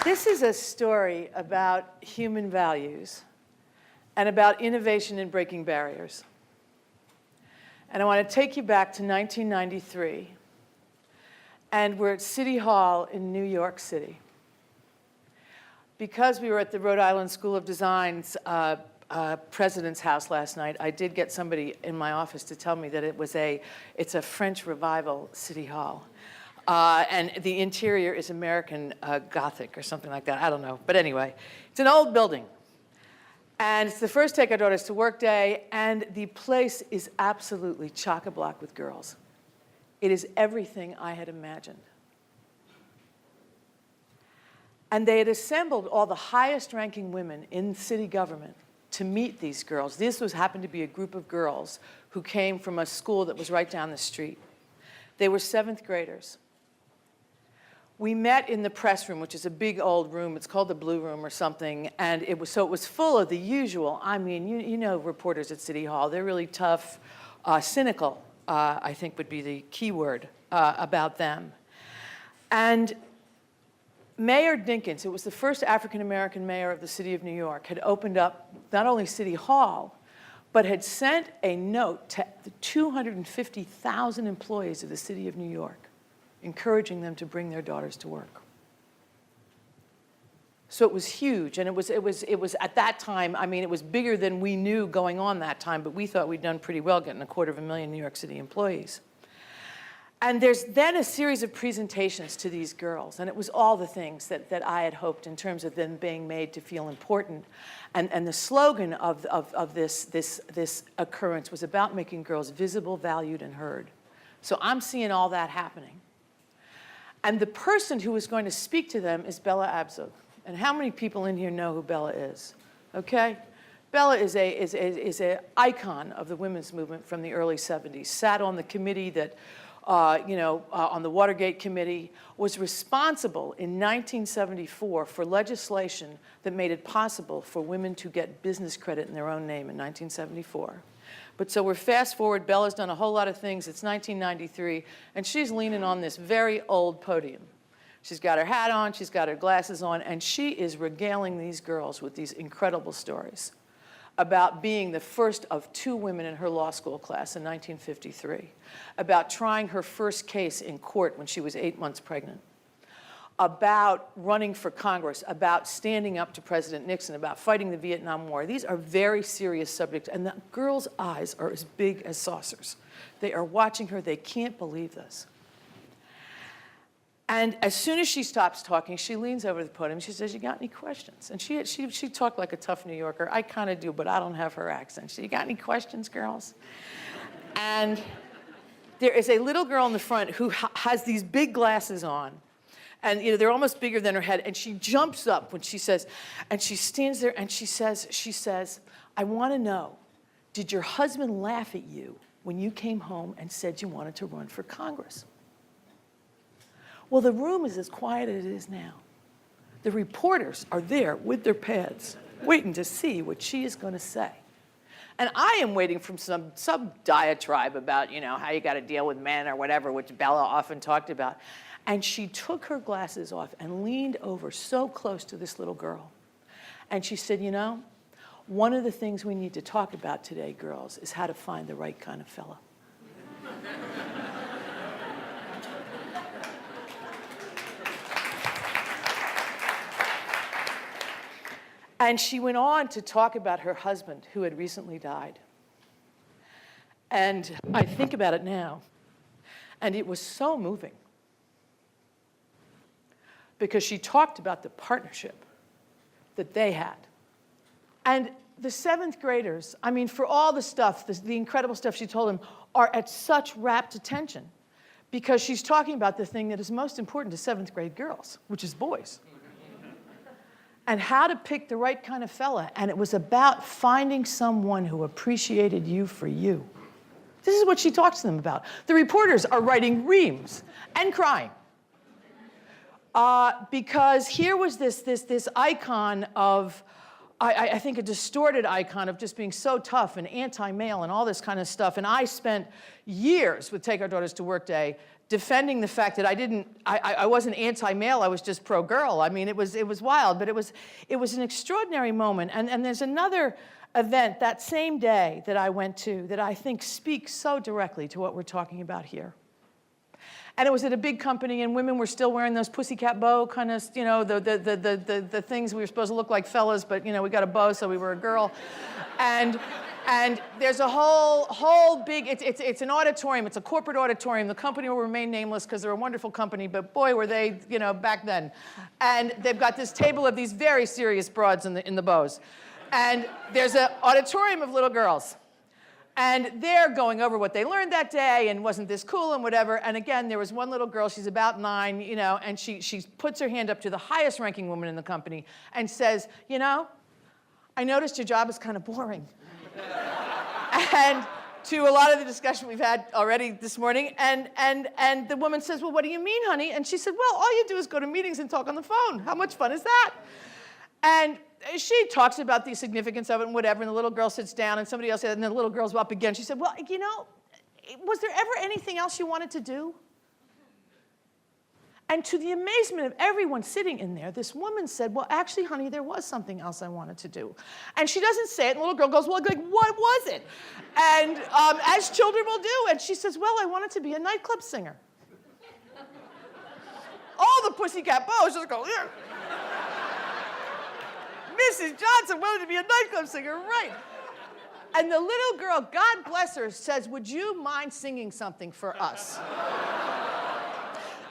This is a story about human values and about innovation in breaking barriers. And I want to take you back to 1993. And we're at City Hall in New York City. Because we were at the Rhode Island School of Design's president's house last night, I did get somebody in my office to tell me that it's a French Revival City Hall. And the interior is American Gothic or something like that. I don't know. But anyway, it's an old building. And it's the first Take Our Daughters to Work day, and the place is absolutely chock-a-block with girls. It is everything I had imagined. And they had assembled all the highest-ranking women in city government to meet these girls. This happened to be a group of girls who came from a school that was right down the street. They were 7th graders. We met in the press room, which is a big old room. It's called the Blue Room or something. And it was full of the usual. I mean, you know reporters at City Hall. They're really tough, cynical, I think would be the key word about them. And Mayor Dinkins, who was the first African-American mayor of the city of New York, had opened up not only City Hall, but had sent a note to the 250,000 employees of the city of New York, encouraging them to bring their daughters to work. So it was huge, and it was at that time, I mean, it was bigger than we knew going on that time, but we thought we'd done pretty well getting 250,000 New York City employees. And there's then a series of presentations to these girls, and it was all the things that I had hoped in terms of them being made to feel important. And the slogan of this occurrence was about making girls visible, valued, and heard. So I'm seeing all that happening. And the person who was going to speak to them is Bella Abzug. And how many people in here know who Bella is? Okay? Bella is an icon of the women's movement from the early 70s, sat on the committee that, on the Watergate Committee, was responsible in 1974 for legislation that made it possible for women to get business credit in their own name in 1974. But so we're fast forward, Bella's done a whole lot of things. It's 1993, and she's leaning on this very old podium. She's got her hat on, she's got her glasses on, and she is regaling these girls with these incredible stories about being the first of 2 women in her law school class in 1953, about trying her first case in court when she was 8 months pregnant, about running for Congress, about standing up to President Nixon, about fighting the Vietnam War. These are very serious subjects, and the girls' eyes are as big as saucers. They are watching her. They can't believe this. And as soon as she stops talking, she leans over to the podium. She says, "You got any questions?" And she talked like a tough New Yorker. I kind of do, but I don't have her accent. She said, "You got any questions, girls?" And there is a little girl in the front who has these big glasses on. And they're almost bigger than her head. And she jumps up when she says, and she stands there and she says, "I want to know, did your husband laugh at you when you came home and said you wanted to run for Congress?" Well, the room is as quiet as it is now. The reporters are there with their pads, waiting to see what she is going to say. And I am waiting for some diatribe about, how you got to deal with men or whatever, which Bella often talked about. And she took her glasses off and leaned over so close to this little girl. And she said, one of the things we need to talk about today, girls, is how to find the right kind of fella. And she went on to talk about her husband, who had recently died. And I think about it now, and it was so moving, because she talked about the partnership that they had. And the 7th graders, I mean, for all the stuff, the incredible stuff she told them, are at such rapt attention, because she's talking about the thing that is most important to 7th grade girls, which is boys. And how to pick the right kind of fella. And it was about finding someone who appreciated you for you. This is what she talks to them about. The reporters are writing reams and crying. Because here was this icon of, I think, a distorted icon of just being so tough and anti-male and all this kind of stuff. And I spent years with Take Our Daughters to Work Day defending the fact that I wasn't anti-male, I was just pro-girl. I mean, it was wild, but it was an extraordinary moment. And there's another event that same day that I went to that I think speaks so directly to what we're talking about here. And it was at a big company, and women were still wearing those pussycat bow kind of, you know, the things we were supposed to look like fellas, but, you know, we got a bow, so we were a girl. And there's a whole big, it's an auditorium, it's a corporate auditorium. The company will remain nameless because they're a wonderful company, but boy, were they, you know, back then. And they've got this table of these very serious broads in the bows. And there's an auditorium of little girls. And they're going over what they learned that day, and wasn't this cool, and whatever. And again, there was one little girl, she's about 9, you know, and she puts her hand up to the highest ranking woman in the company and says, you know, I noticed your job is kind of boring. And to a lot of the discussion we've had already this morning, and the woman says, well, what do you mean, honey? And she said, well, all you do is go to meetings and talk on the phone. How much fun is that? And she talks about the significance of it and whatever, and the little girl sits down, and somebody else said, and the little girl's up again. She said, well, you know, was there ever anything else you wanted to do? And to the amazement of everyone sitting in there, this woman said, well, actually, honey, there was something else I wanted to do. And she doesn't say it, and the little girl goes, well, like, what was it? And as children will do, and she says, well, I wanted to be a nightclub singer. All the pussycat bows just go, yeah. Mrs. Johnson wanted to be a nightclub singer, right? And the little girl, God bless her, says, would you mind singing something for us?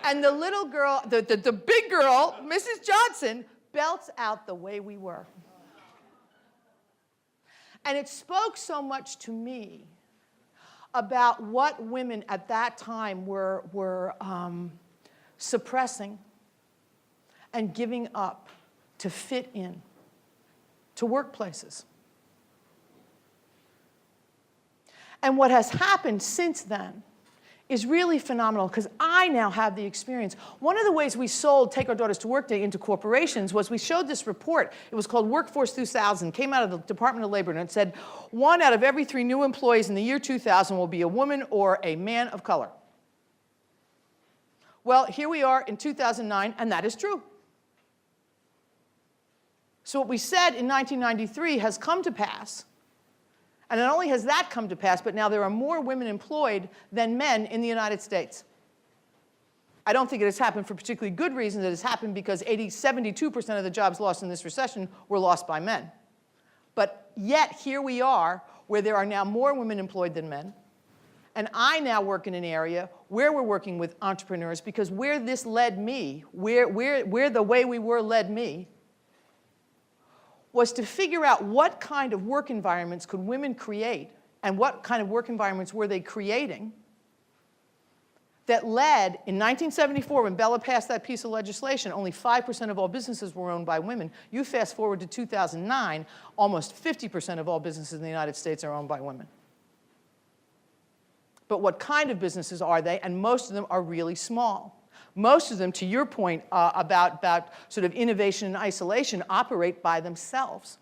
And the little girl, the big girl, Mrs. Johnson, belts out The Way We Were. And it spoke so much to me about what women at that time were suppressing and giving up to fit in to workplaces. And what has happened since then is really phenomenal, because I now have the experience. One of the ways we sold Take Our Daughters to Work Day into corporations was we showed this report. It was called Workforce 2000, came out of the Department of Labor, and it said 1 out of every 3 new employees in the year 2000 will be a woman or a man of color. Well, here we are in 2009, and that is true. So what we said in 1993 has come to pass. And not only has that come to pass, but now there are more women employed than men in the United States. I don't think it has happened for particularly good reasons. It has happened because 72% of the jobs lost in this recession were lost by men. But yet, here we are, where there are now more women employed than men. And I now work in an area where we're working with entrepreneurs, because where this led me, where The Way We Were led me, was to figure out what kind of work environments could women create, and what kind of work environments were they creating, that led, in 1974, when Bella passed that piece of legislation, only 5% of all businesses were owned by women. You fast forward to 2009, almost 50% of all businesses in the United States are owned by women. But what kind of businesses are they? And most of them are really small. Most of them, to your point about sort of innovation and isolation, operate by themselves.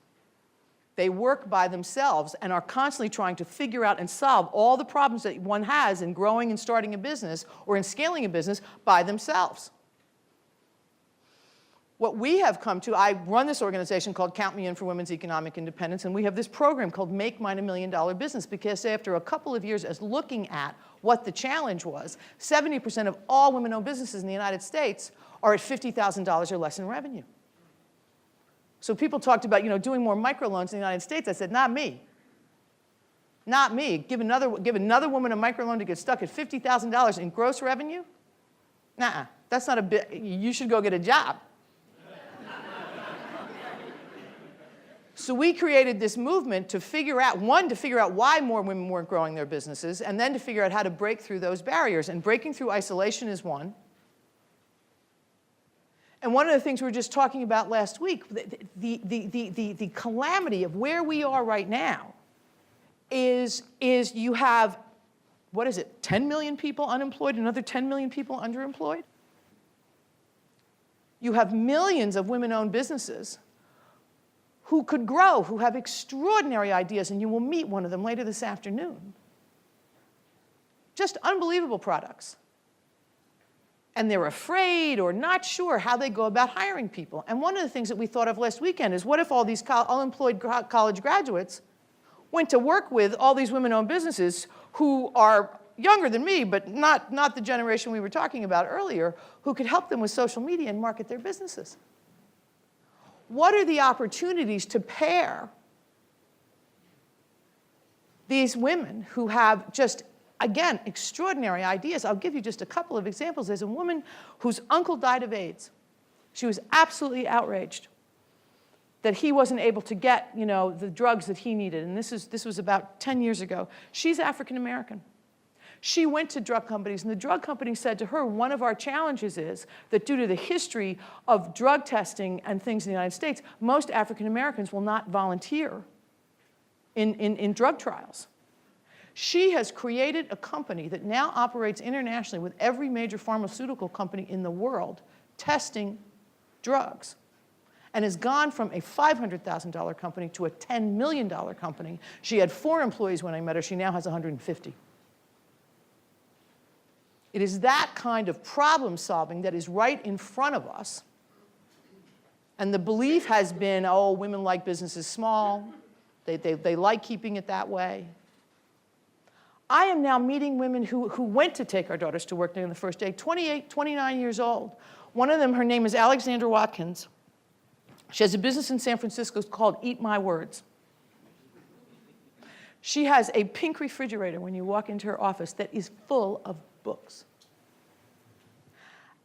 They work by themselves and are constantly trying to figure out and solve all the problems that one has in growing and starting a business or in scaling a business by themselves. What we have come to, I run this organization called Count Me In for Women's Economic Independence, and we have this program called Make Mine $1 Million Business, because after a couple of years as looking at what the challenge was, 70% of all women-owned businesses in the United States are at $50,000 or less in revenue. So people talked about, doing more microloans in the United States. I said, not me. Not me. Give another woman a microloan to get stuck at $50,000 in gross revenue? Nuh-uh. That's not a bit. You should go get a job. So we created this movement to figure out, to figure out why more women weren't growing their businesses, and then to figure out how to break through those barriers. And breaking through isolation is one. And one of the things we were just talking about last week, the calamity of where we are right now is you have, 10 million people unemployed, another 10 million people underemployed? You have millions of women-owned businesses who could grow, who have extraordinary ideas, and you will meet one of them later this afternoon. Just unbelievable products. and they're afraid or not sure how they go about hiring people. And one of the things that we thought of last weekend is, what if all these unemployed college graduates went to work with all these women-owned businesses who are younger than me, but not the generation we were talking about earlier, who could help them with social media and market their businesses? What are the opportunities to pair these women who have just, again, extraordinary ideas? I'll give you just a couple of examples. There's a woman whose uncle died of AIDS. She was absolutely outraged that he wasn't able to get, the drugs that he needed. And this was about 10 years ago. She's African American. She went to drug companies, and the drug company said to her, one of our challenges is that due to the history of drug testing and things in the United States, most African Americans will not volunteer in drug trials. She has created a company that now operates internationally with every major pharmaceutical company in the world testing drugs, and has gone from a $500,000 company to a $10 million company. She had 4 employees when I met her. She now has 150. It is that kind of problem solving that is right in front of us. And the belief has been, oh, women like businesses small. They like keeping it that way. I am now meeting women who went to take our daughters to work on the first day, 28, 29 years old. One of them, her name is Alexandra Watkins. She has a business in San Francisco called Eat My Words. She has a pink refrigerator when you walk into her office that is full of books.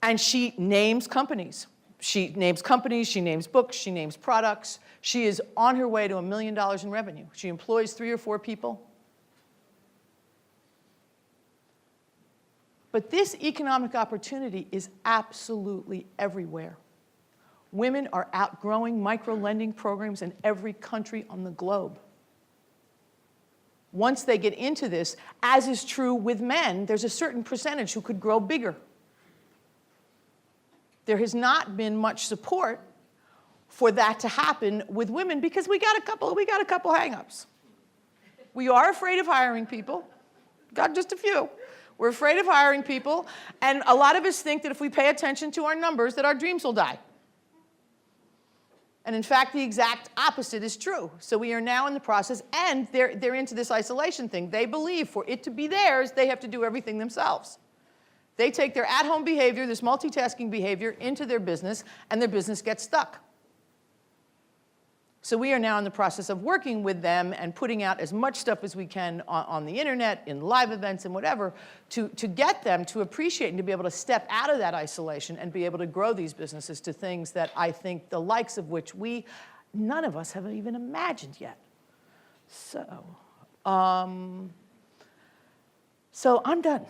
And she names companies. She names companies, she names books, she names products. She is on her way to $1 million in revenue. She employs 3 or 4 people. But this economic opportunity is absolutely everywhere. Women are outgrowing micro-lending programs in every country on the globe. Once they get into this, as is true with men, there's a certain percentage who could grow bigger. There has not been much support for that to happen with women because we got a couple hang-ups. We are afraid of hiring people. Got just a few. We're afraid of hiring people, and a lot of us think that if we pay attention to our numbers, that our dreams will die. And in fact, the exact opposite is true. So we are now in the process, and they're into this isolation thing. They believe for it to be theirs, they have to do everything themselves. They take their at-home behavior, this multitasking behavior, into their business, and their business gets stuck. So we are now in the process of working with them and putting out as much stuff as we can on the internet, in live events and whatever, to get them to appreciate and to be able to step out of that isolation and be able to grow these businesses to things that I think the likes of which none of us have even imagined yet. So I'm done.